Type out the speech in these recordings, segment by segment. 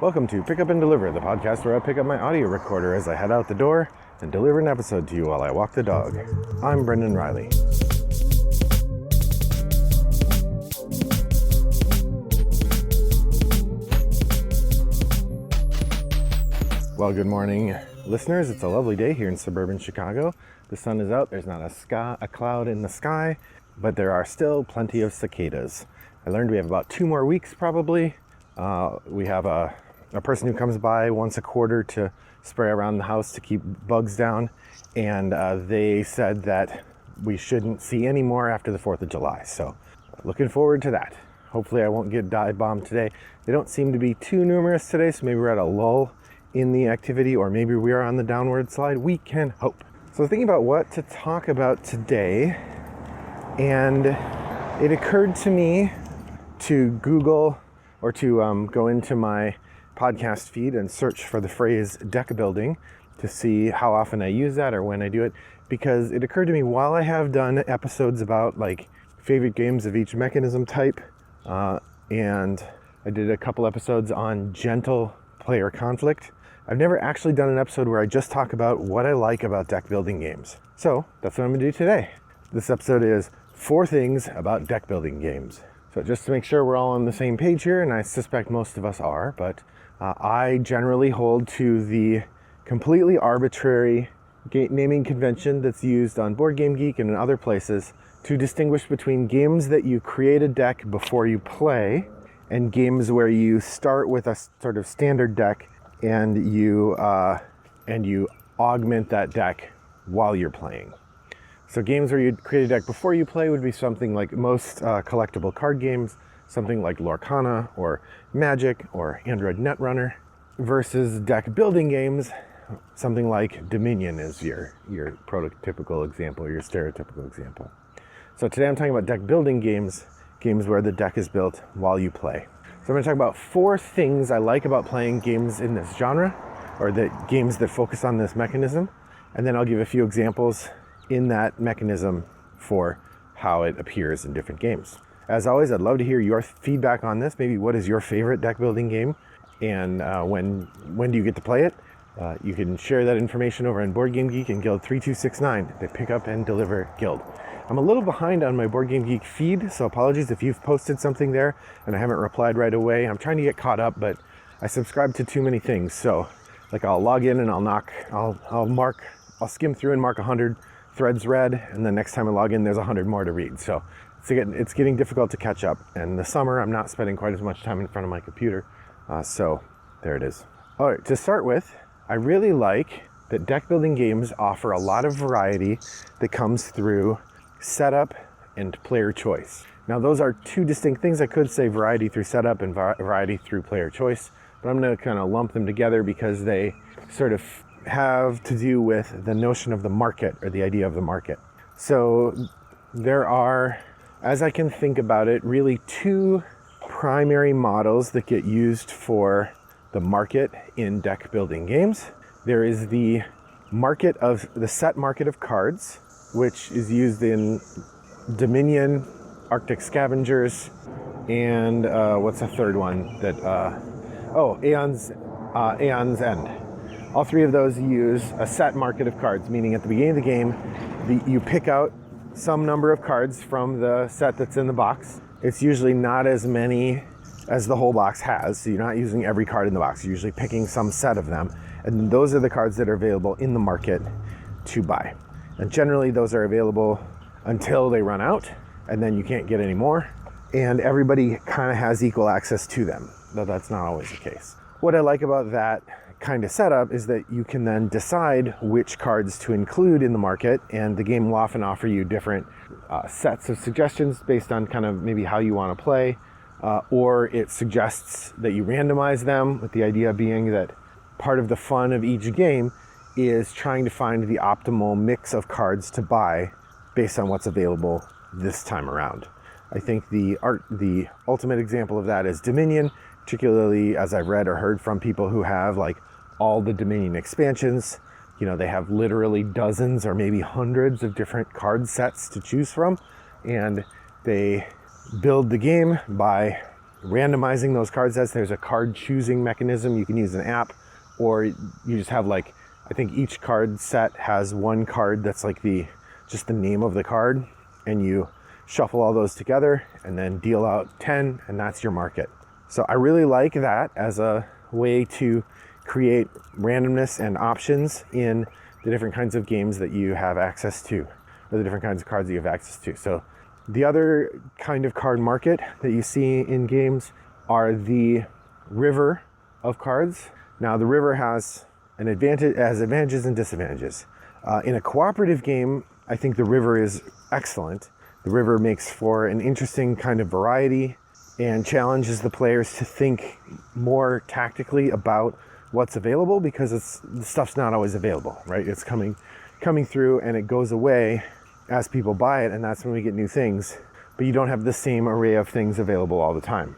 Welcome to Pick Up and Deliver, the podcast where I pick up my audio recorder as I head out the door and deliver an episode to you while I walk the dog. I'm Brendan Riley. Well, good morning, listeners. It's a lovely day here in suburban Chicago. The sun is out. There's not a cloud in the sky, but there are still plenty of cicadas. I learned we have about 2 more weeks probably. We have a person who comes by once a quarter to spray around the house to keep bugs down, and they said that we shouldn't see any more after the 4th of July. So looking forward to that. Hopefully I won't get dive bombed today. They don't seem to be too numerous today, so maybe we're at a lull in the activity, or maybe we are on the downward slide. We can hope. So thinking about what to talk about today, and it occurred to me to Google or to go into my podcast feed and search for the phrase deck building to see how often I use that or when I do it, because it occurred to me while I have done episodes about like favorite games of each mechanism type, and I did a couple episodes on gentle player conflict, I've never actually done an episode where I just talk about what I like about deck building games. So that's what I'm gonna do today. This episode is 4 things about deck building games. So just to make sure we're all on the same page here, and I suspect most of us are, but I generally hold to the completely arbitrary naming convention that's used on Board Game Geek and in other places to distinguish between games that you create a deck before you play and games where you start with a sort of standard deck and you augment that deck while you're playing. So games where you create a deck before you play would be something like most collectible card games, something like Lorcana or Magic or Android Netrunner, versus deck building games, something like Dominion is your prototypical example, your stereotypical example. So today I'm talking about deck building games where the deck is built while you play. So I'm going to talk about 4 things I like about playing games in this genre, or the games that focus on this mechanism, and then I'll give a few examples in that mechanism for how it appears in different games. As always, I'd love to hear your feedback on this. Maybe what is your favorite deck building game, and when do you get to play it? You can share that information over on Board Game Geek and Guild 3269, the Pick Up and Deliver Guild. I'm a little behind on my Board Game Geek feed, so apologies if you've posted something there and I haven't replied right away. I'm trying to get caught up, but I subscribe to too many things. So like I'll log in and I'll skim through and mark 100 threads read, and the next time I log in there's 100 more to read. So it's getting difficult to catch up, and the summer I'm not spending quite as much time in front of my computer, so there it is. All right, to start with, I really like that deck building games offer a lot of variety that comes through setup and player choice. Now those are 2 distinct things. I could say variety through setup and variety through player choice, but I'm going to kind of lump them together because they sort of have to do with the notion of the market, or the idea of the market. So there are, as I can think about it, really 2 primary models that get used for the market in deck building games. There is the set market of cards, which is used in Dominion, Arctic Scavengers, and what's a third one that Aeon's End. All 3 of those use a set market of cards, meaning at the beginning of the game, you pick out some number of cards from the set that's in the box. It's usually not as many as the whole box has, so you're not using every card in the box. You're usually picking some set of them, and those are the cards that are available in the market to buy. And generally those are available until they run out, and then you can't get any more, and everybody kind of has equal access to them, though that's not always the case. What I like about that kind of setup is that you can then decide which cards to include in the market, and the game will often offer you different sets of suggestions based on kind of maybe how you want to play, or it suggests that you randomize them, with the idea being that part of the fun of each game is trying to find the optimal mix of cards to buy based on what's available this time around. I think the ultimate example of that is Dominion, particularly as I've read or heard from people who have like all the Dominion expansions. You know, they have literally dozens or maybe hundreds of different card sets to choose from, and they build the game by randomizing those card sets. There's a card choosing mechanism. You can use an app, or you just have like, I think each card set has one card that's like just the name of the card, and you shuffle all those together and then deal out 10, and that's your market. So I really like that as a way to create randomness and options in the different kinds of games that you have access to, or the different kinds of cards that you have access to. So the other kind of card market that you see in games are the river of cards. Now the river has advantages and disadvantages. In a cooperative game, I think the river is excellent. The river makes for an interesting kind of variety and challenges the players to think more tactically about what's available, because the stuff's not always available, right? It's coming through and it goes away as people buy it, and that's when we get new things, but you don't have the same array of things available all the time.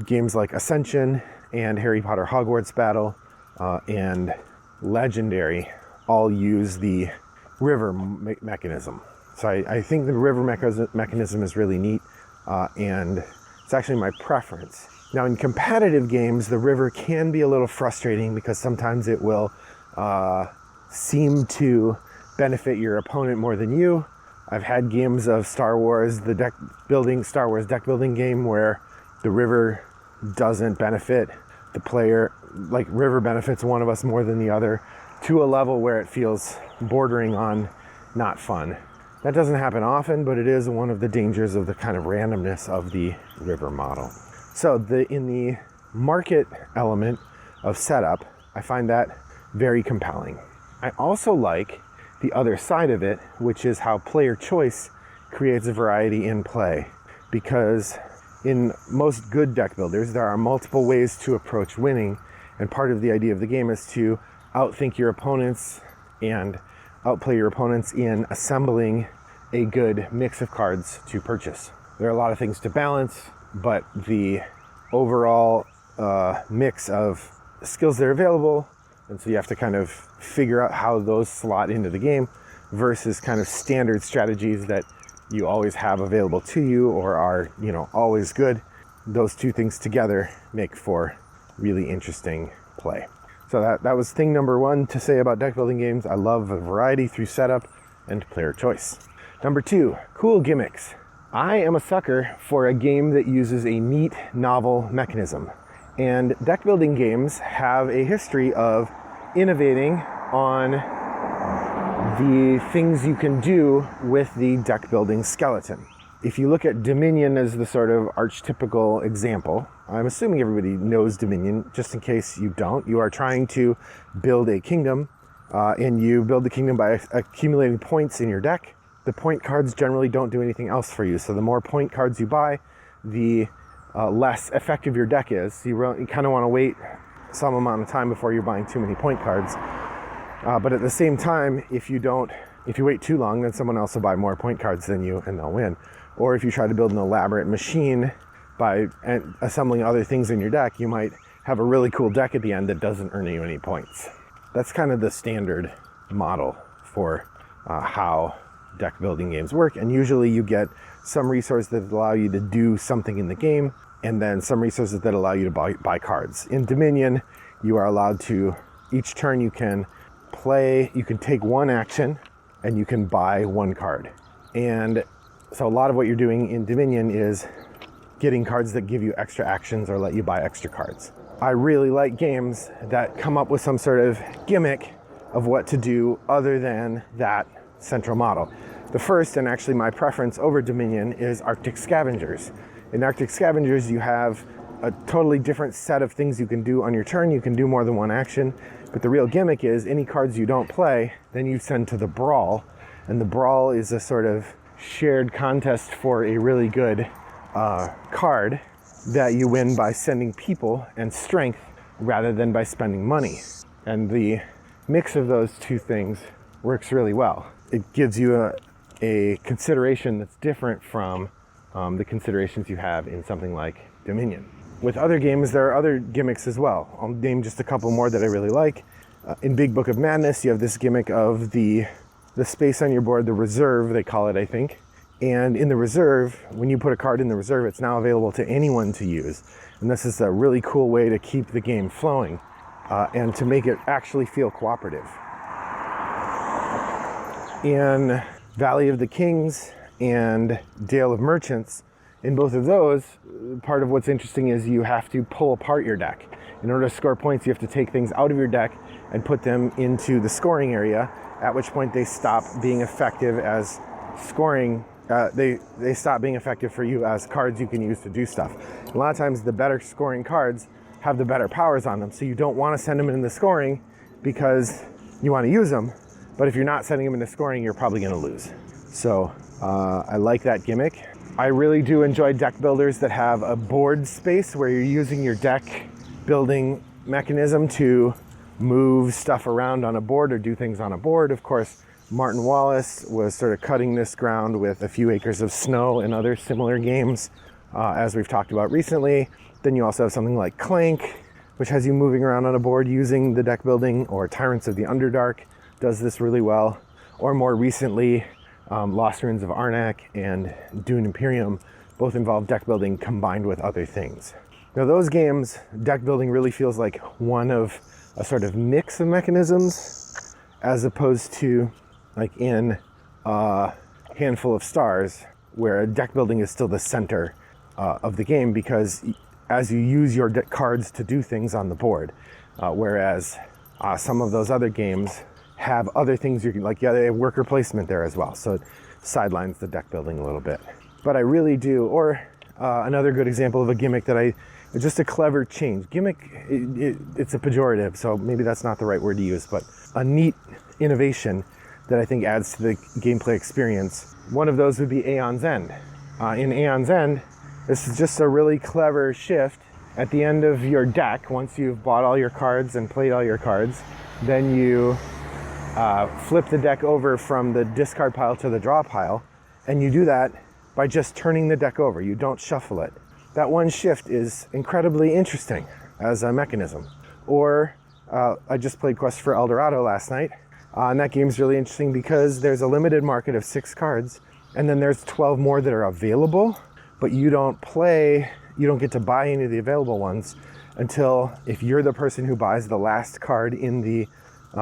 Games like Ascension and Harry Potter Hogwarts Battle and Legendary all use the river mechanism. So I think the river mechanism is really neat, and it's actually my preference. Now in competitive games, the river can be a little frustrating because sometimes it will seem to benefit your opponent more than you. I've had games of Star Wars deck building game where the river doesn't benefit the player, like river benefits one of us more than the other, to a level where it feels bordering on not fun. That doesn't happen often, but it is one of the dangers of the kind of randomness of the river model. So in the market element of setup, I find that very compelling. I also like the other side of it, which is how player choice creates a variety in play. Because in most good deck builders, there are multiple ways to approach winning, and part of the idea of the game is to outthink your opponents and outplay your opponents in assembling a good mix of cards to purchase. There are a lot of things to balance, but the overall mix of skills that are available, and so you have to kind of figure out how those slot into the game versus kind of standard strategies that you always have available to you or are, always good. Those two things together make for really interesting play. So that was thing number one to say about deck building games. I love the variety through setup and player choice. Number two, cool gimmicks. I am a sucker for a game that uses a neat, novel mechanism. And deck building games have a history of innovating on the things you can do with the deck building skeleton. If you look at Dominion as the sort of archetypical example, I'm assuming everybody knows Dominion. Just in case you don't, you are trying to build a kingdom, and you build the kingdom by accumulating points in your deck. The point cards generally don't do anything else for you. So the more point cards you buy, the less effective your deck is. You kind of want to wait some amount of time before you're buying too many point cards. But at the same time, if you wait too long, then someone else will buy more point cards than you and they'll win. Or if you try to build an elaborate machine by assembling other things in your deck, you might have a really cool deck at the end that doesn't earn you any points. That's kind of the standard model for how deck building games work. And usually you get some resources that allow you to do something in the game, and then some resources that allow you to buy cards. In Dominion, you are allowed to, each turn you can take one action and you can buy one card. And so a lot of what you're doing in Dominion is getting cards that give you extra actions or let you buy extra cards. I really like games that come up with some sort of gimmick of what to do other than that central model. The first, and actually my preference over Dominion, is Arctic Scavengers. In Arctic Scavengers, you have a totally different set of things you can do on your turn. You can do more than one action, but the real gimmick is any cards you don't play, then you send to the Brawl, and the Brawl is a sort of shared contest for a really good card that you win by sending people and strength rather than by spending money. And the mix of those two things works really well. It gives you a consideration that's different from the considerations you have in something like Dominion. With other games, there are other gimmicks as well. I'll name just a couple more that I really like. In Big Book of Madness, you have this gimmick of the space on your board, the reserve, they call it, I think, And in the reserve, when you put a card in the reserve, it's now available to anyone to use. And this is a really cool way to keep the game flowing and to make it actually feel cooperative. In Valley of the Kings and Dale of Merchants, in both of those, part of what's interesting is you have to pull apart your deck. In order to score points, you have to take things out of your deck and put them into the scoring area, at which point they stop being effective as scoring. They stop being effective for you as cards you can use to do stuff. A lot of times the better scoring cards have the better powers on them, so you don't want to send them into scoring because you want to use them, but if you're not sending them into scoring, you're probably going to lose. So I like that gimmick. I really do enjoy deck builders that have a board space where you're using your deck building mechanism to move stuff around on a board or do things on a board. Of course, Martin Wallace was sort of cutting this ground with A Few Acres of Snow and other similar games, as we've talked about recently. Then you also have something like Clank, which has you moving around on a board using the deck building, or Tyrants of the Underdark does this really well. Or more recently, Lost Ruins of Arnak and Dune Imperium both involve deck building combined with other things. Now those games, deck building really feels like one of a sort of mix of mechanisms, as opposed to like in a Handful of Stars, where deck building is still the center of the game, because as you use your cards to do things on the board, whereas some of those other games have other things you can, like, yeah, they have worker placement there as well, so it sidelines the deck building a little bit. But I really do, or another good example of a gimmick that just a clever change. Gimmick, it's a pejorative, so maybe that's not the right word to use, but a neat innovation that I think adds to the gameplay experience. One of those would be Aeon's End. In Aeon's End, this is just a really clever shift. At the end of your deck, once you've bought all your cards and played all your cards, then you flip the deck over from the discard pile to the draw pile, and you do that by just turning the deck over. You don't shuffle it. That one shift is incredibly interesting as a mechanism. Or I just played Quest for El Dorado last night, and that game's really interesting because there's a limited market of 6 cards, and then there's 12 more that are available, but you don't get to buy any of the available ones until, if you're the person who buys the last card in the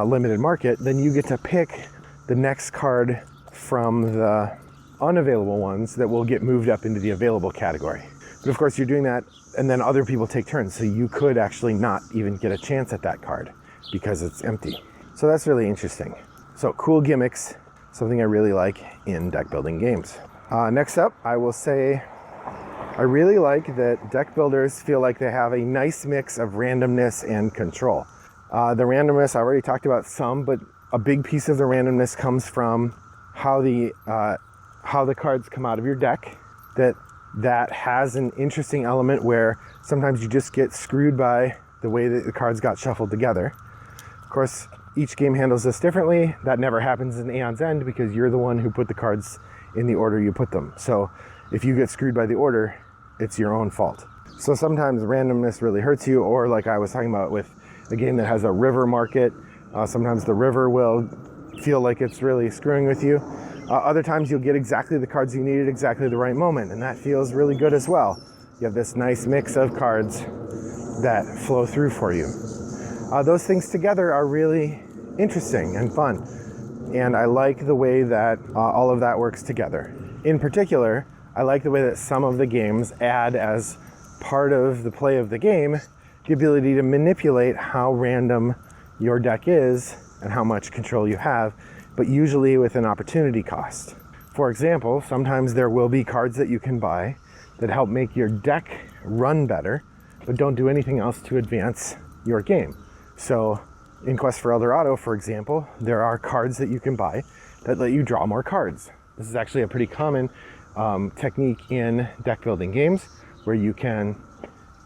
limited market, then you get to pick the next card from the unavailable ones that will get moved up into the available category. But of course you're doing that, and then other people take turns, so you could actually not even get a chance at that card because it's empty. So that's really interesting. So cool gimmicks, something I really like in deck building games. Next up, I will say I really like that deck builders feel like they have a nice mix of randomness and control. The randomness, I already talked about some, but a big piece of the randomness comes from how the cards come out of your deck. That has an interesting element where sometimes you just get screwed by the way that the cards got shuffled together. Of course, each game handles this differently. That never happens in Aeon's End because you're the one who put the cards in the order you put them. So if you get screwed by the order, it's your own fault. So sometimes randomness really hurts you, or like I was talking about with a game that has a river market, sometimes the river will feel like it's really screwing with you. Other times you'll get exactly the cards you need at exactly the right moment, and that feels really good as well. You have this nice mix of cards that flow through for you. Those things together are really interesting and fun, and I like the way that all of that works together. In particular, I like the way that some of the games add, as part of the play of the game, the ability to manipulate how random your deck is and how much control you have, but usually with an opportunity cost. For example, sometimes there will be cards that you can buy that help make your deck run better, but don't do anything else to advance your game. So in Quest for El Dorado, for example, there are cards that you can buy that let you draw more cards. This is actually a pretty common technique in deck building games, where you can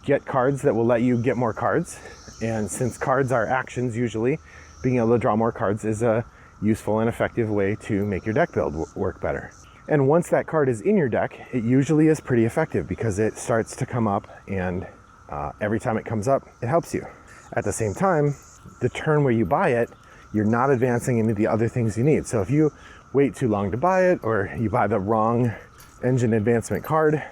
get cards that will let you get more cards. And since cards are actions usually, being able to draw more cards is a useful and effective way to make your deck build work better. And once that card is in your deck, it usually is pretty effective because it starts to come up, and every time it comes up, it helps you. At the same time, the turn where you buy it, you're not advancing into the other things you need. So if you wait too long to buy it, or you buy the wrong engine advancement card,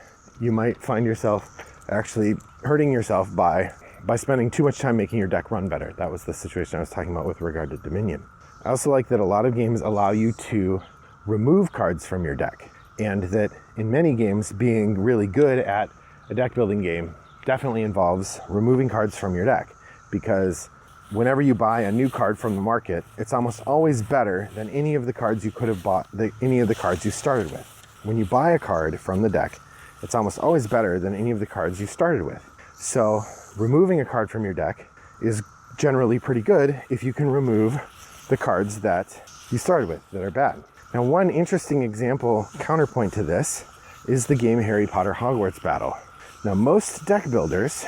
you might find yourself actually hurting yourself by spending too much time making your deck run better. That was the situation I was talking about with regard to Dominion. I also like that a lot of games allow you to remove cards from your deck, and that in many games, being really good at a deck building game definitely involves removing cards from your deck, because whenever you buy a new card from the market, it's almost always better than any of the cards you could have bought, any of the cards you started with. When you buy a card from the deck, it's almost always better than any of the cards you started with. So removing a card from your deck is generally pretty good if you can remove the cards that you started with that are bad. Now, one interesting example, counterpoint to this, is the game Harry Potter Hogwarts Battle. Now, most deck builders,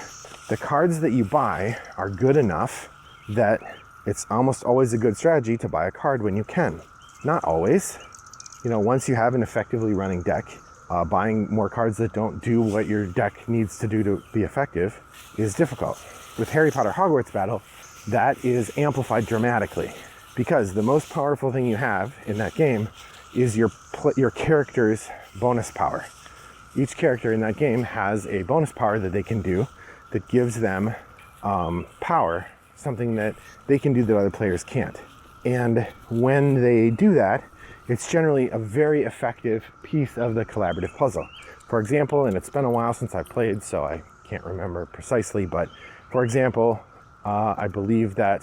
the cards that you buy are good enough that it's almost always a good strategy to buy a card when you can. Not always. Once you have an effectively running deck, buying more cards that don't do what your deck needs to do to be effective is difficult. With Harry Potter Hogwarts Battle, that is amplified dramatically, because the most powerful thing you have in that game is your character's bonus power. Each character in that game has a bonus power that they can do that gives them power, something that they can do that other players can't. And when they do that, it's generally a very effective piece of the collaborative puzzle. For example, and it's been a while since I've played, so I can't remember precisely, but for example, I believe that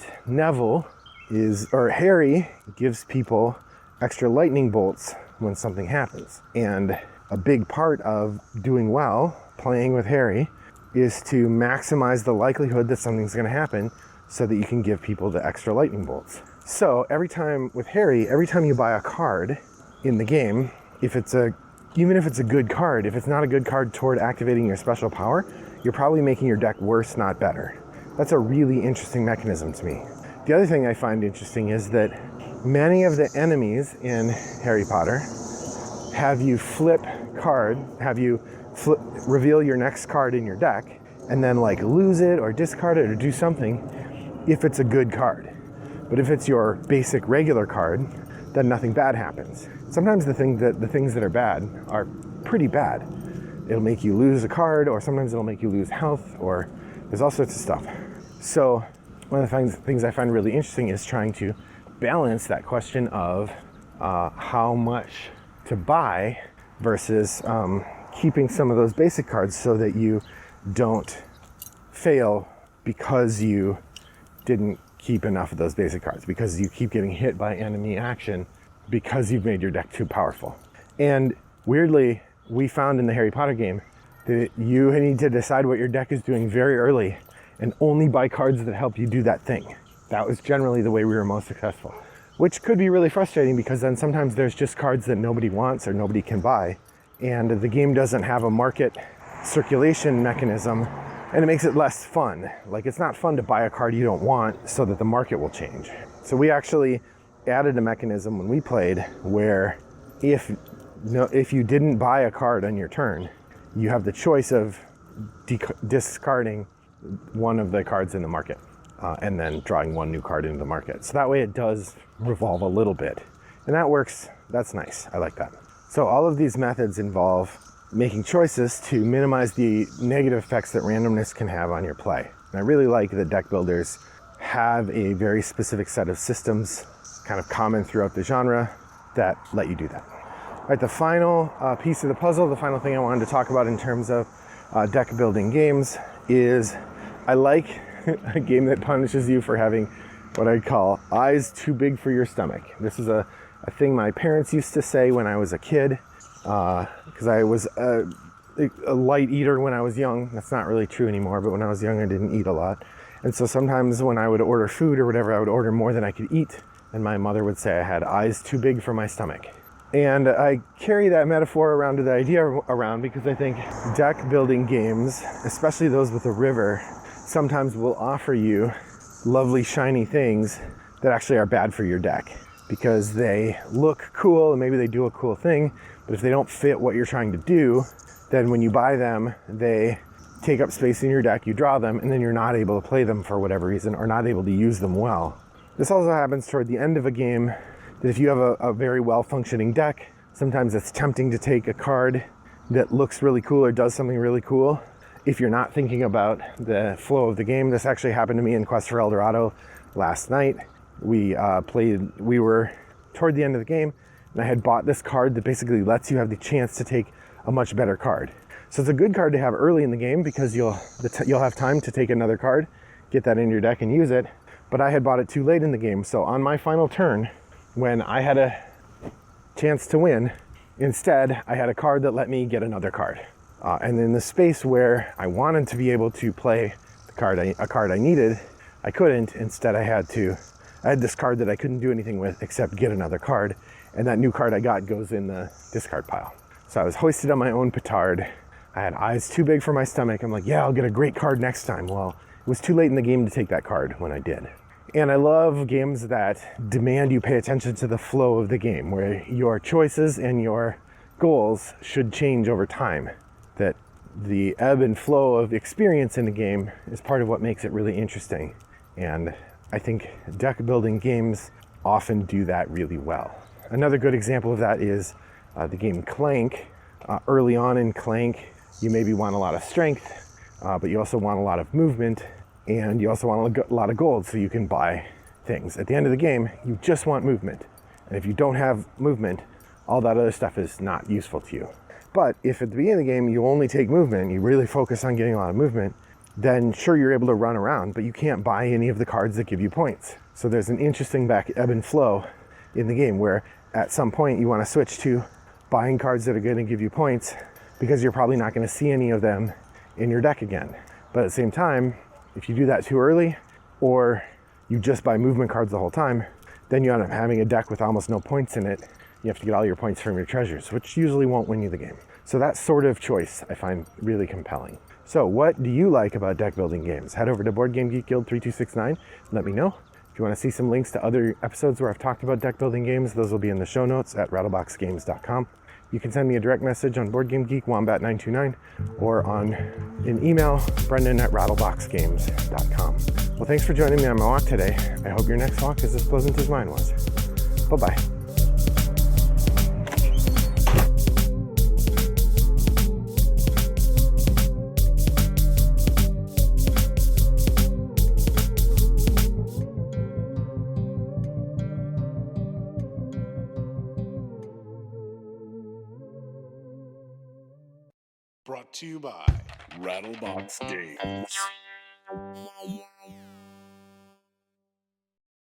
Harry gives people extra lightning bolts when something happens. And a big part of doing well, playing with Harry, is to maximize the likelihood that something's going to happen so that you can give people the extra lightning bolts. So every time you buy a card in the game, even if it's a good card, if it's not a good card toward activating your special power, you're probably making your deck worse, not better. That's a really interesting mechanism to me. The other thing I find interesting is that many of the enemies in Harry Potter have you reveal your next card in your deck and then lose it or discard it or do something if it's a good card. But if it's your basic regular card, then nothing bad happens. Sometimes the things that are bad are pretty bad. It'll make you lose a card, or sometimes it'll make you lose health, or there's all sorts of stuff. So one of the things I find really interesting is trying to balance that question of how much to buy versus keeping some of those basic cards so that you don't fail because you didn't keep enough of those basic cards, because you keep getting hit by enemy action because you've made your deck too powerful. And weirdly, we found in the Harry Potter game that you need to decide what your deck is doing very early and only buy cards that help you do that thing. That was generally the way we were most successful, which could be really frustrating because then sometimes there's just cards that nobody wants or nobody can buy, and the game doesn't have a market circulation mechanism, and it makes it less fun. It's not fun to buy a card you don't want so that the market will change. So we actually added a mechanism when we played where if you didn't buy a card on your turn, you have the choice of discarding one of the cards in the market and then drawing one new card into the market. So that way it does revolve a little bit. And that works. That's nice. I like that. So all of these methods involve making choices to minimize the negative effects that randomness can have on your play. And I really like that deck builders have a very specific set of systems, kind of common throughout the genre, that let you do that. All right, the final piece of the puzzle, the final thing I wanted to talk about in terms of deck building games is I like a game that punishes you for having what I call eyes too big for your stomach. This is a thing my parents used to say when I was a kid, because I was a light eater when I was young. That's not really true anymore, but when I was young, I didn't eat a lot. And so sometimes when I would order food or whatever, I would order more than I could eat. And my mother would say I had eyes too big for my stomach. And I carry that metaphor around to the idea around because I think deck building games, especially those with a river, sometimes will offer you lovely shiny things that actually are bad for your deck because they look cool and maybe they do a cool thing, but if they don't fit what you're trying to do, then when you buy them, they take up space in your deck, you draw them, and then you're not able to play them for whatever reason or not able to use them well. This also happens toward the end of a game that if you have a very well-functioning deck, sometimes it's tempting to take a card that looks really cool or does something really cool if you're not thinking about the flow of the game. This actually happened to me in Quest for El Dorado last night. We were toward the end of the game, and I had bought this card that basically lets you have the chance to take a much better card. So it's a good card to have early in the game because you'll have time to take another card, get that in your deck and use it. But I had bought it too late in the game, so on my final turn, when I had a chance to win, instead I had a card that let me get another card. And in the space where I wanted to be able to play a card I needed, I couldn't. Instead I had this card that I couldn't do anything with except get another card, and that new card I got goes in the discard pile. So I was hoisted on my own petard. I had eyes too big for my stomach. I'm like, yeah, I'll get a great card next time. Well, it was too late in the game to take that card when I did. And I love games that demand you pay attention to the flow of the game, where your choices and your goals should change over time. That the ebb and flow of experience in the game is part of what makes it really interesting. And I think deck building games often do that really well. Another good example of that is the game Clank. Early on in Clank, you maybe want a lot of strength, but you also want a lot of movement, and you also want a lot of gold so you can buy things. At the end of the game, you just want movement. And if you don't have movement, all that other stuff is not useful to you. But if at the beginning of the game you only take movement, you really focus on getting a lot of movement, then sure, you're able to run around, but you can't buy any of the cards that give you points. So there's an interesting back ebb and flow in the game where at some point you want to switch to buying cards that are going to give you points because you're probably not going to see any of them in your deck again. But at the same time, if you do that too early, or you just buy movement cards the whole time, then you end up having a deck with almost no points in it. You have to get all your points from your treasures, which usually won't win you the game. So that sort of choice I find really compelling. So what do you like about deck building games? Head over to Board Game Geek Guild 3269. Let me know. If you want to see some links to other episodes where I've talked about deck building games, those will be in the show notes at rattleboxgames.com. You can send me a direct message on Board Game Geek Wombat929 or on an email, brendan@rattleboxgames.com. Well, thanks for joining me on my walk today. I hope your next walk is as pleasant as mine was. Bye-bye. Brought to you by Rattlebox Games.